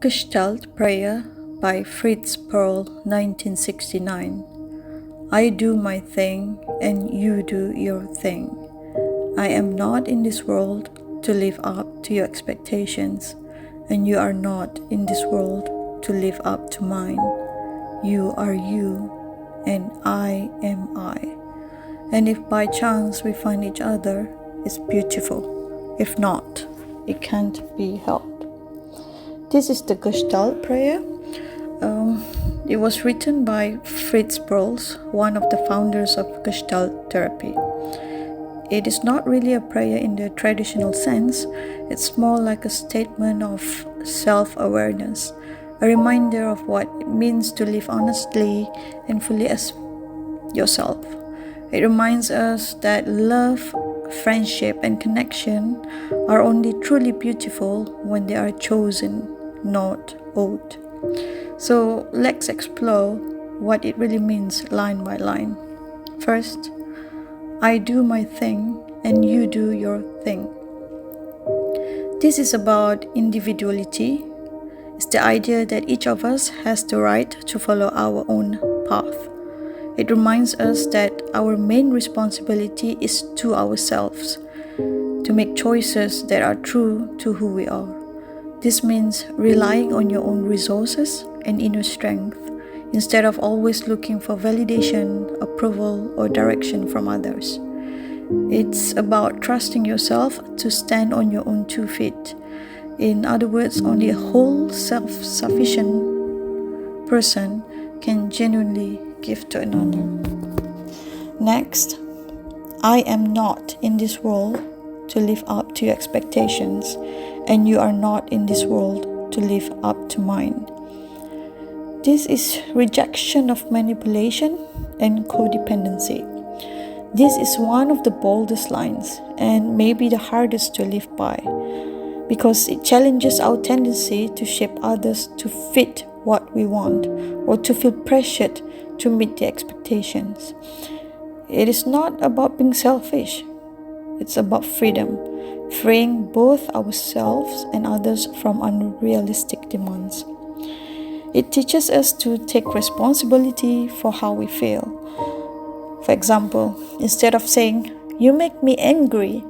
Gestalt Prayer by Fritz Perls, 1969. I do my thing and you do your thing. I am not in this world to live up to your expectations, and you are not in this world to live up to mine. You are you, and I am I. And if by chance we find each other, it's beautiful. If not, it can't be helped. This is the Gestalt Prayer. It was written by Fritz Perls, one of the founders of Gestalt therapy. It is not really a prayer in the traditional sense. It's more like a statement of self-awareness, a reminder of what it means to live honestly and fully as yourself. It reminds us that love, friendship, and connection are only truly beautiful when they are chosen, not owed. So let's explore what it really means line by line. First, I do my thing and you do your thing. This is about individuality. It's the idea that each of us has the right to follow our own path. It reminds us that our main responsibility is to ourselves, to make choices that are true to who we are. This means relying on your own resources and inner strength instead of always looking for validation, approval, or direction from others. It's about trusting yourself to stand on your own 2 feet. In other words, only a whole self-sufficient person can genuinely give to another. Next, I am not in this world to live up to your expectations, and you are not in this world to live up to mine. This is rejection of manipulation and codependency. This is one of the boldest lines and maybe the hardest to live by, because it challenges our tendency to shape others to fit what we want or to feel pressured to meet their expectations. It is not about being selfish. It's about freedom, freeing both ourselves and others from unrealistic demands. It teaches us to take responsibility for how we feel. For example, instead of saying, "You make me angry,"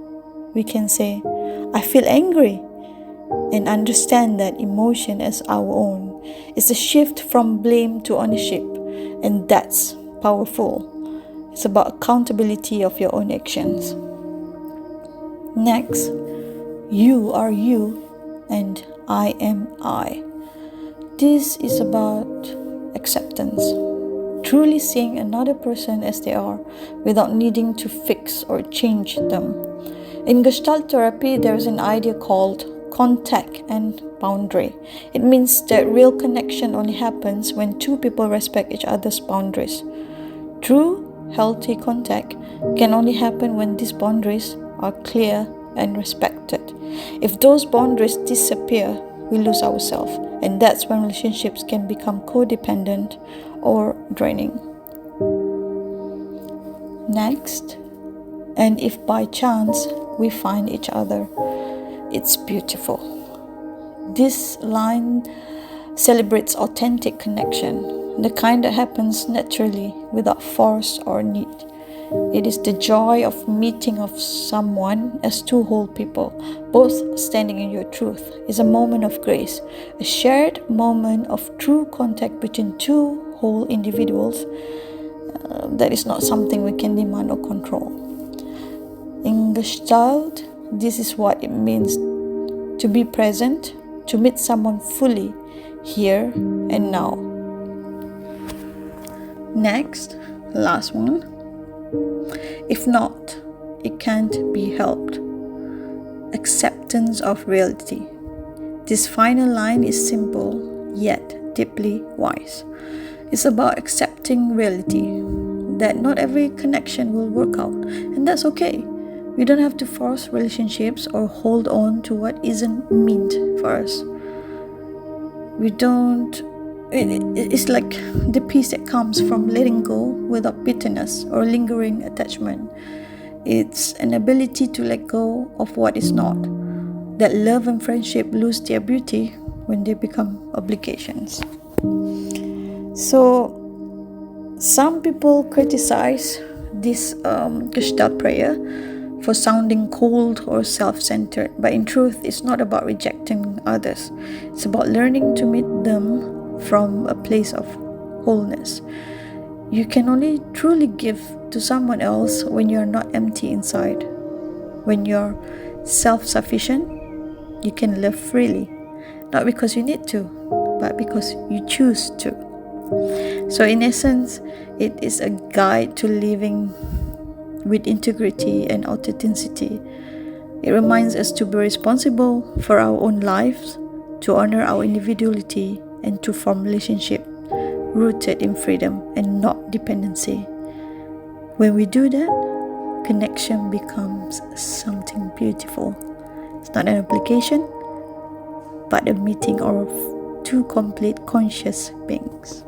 we can say, "I feel angry," and understand that emotion as our own. It's a shift from blame to ownership, and that's powerful. It's about accountability of your own actions. Next, you are you and I am I. This is about acceptance, truly seeing another person as they are without needing to fix or change them. In Gestalt therapy, there is an idea called contact and boundary. It means that real connection only happens when 2 people respect each other's boundaries. True, healthy contact can only happen when these boundaries are clear and respected. If those boundaries disappear, we lose ourselves, and that's when relationships can become codependent or draining. Next, and if by chance we find each other, it's beautiful. This line celebrates authentic connection, the kind that happens naturally without force or need. It is the joy of meeting of someone as 2 whole people, both standing in your truth. It's a moment of grace, a shared moment of true contact between 2 whole individuals. That is not something we can demand or control. In Gestalt, this is what it means to be present, to meet someone fully, here and now. Next, last one. If not, it can't be helped. Acceptance of reality. This final line is simple, yet deeply wise. It's about accepting reality, that not every connection will work out, and that's okay. We don't have to force relationships or hold on to what isn't meant for us. It's like the peace that comes from letting go without bitterness or lingering attachment. It's an ability to let go of what is not. That love and friendship lose their beauty when they become obligations. So some people criticize this Gestalt prayer for sounding cold or self-centered, but in truth, it's not about rejecting others. It's about learning to meet them from a place of wholeness. You can only truly give to someone else when you're not empty inside. When you're self-sufficient, you can live freely, not because you need to, but because you choose to. So in essence, it is a guide to living with integrity and authenticity. It reminds us to be responsible for our own lives, to honor our individuality, and to form relationships rooted in freedom and not dependency. When we do that, connection becomes something beautiful. It's not an obligation, but a meeting of two complete conscious beings.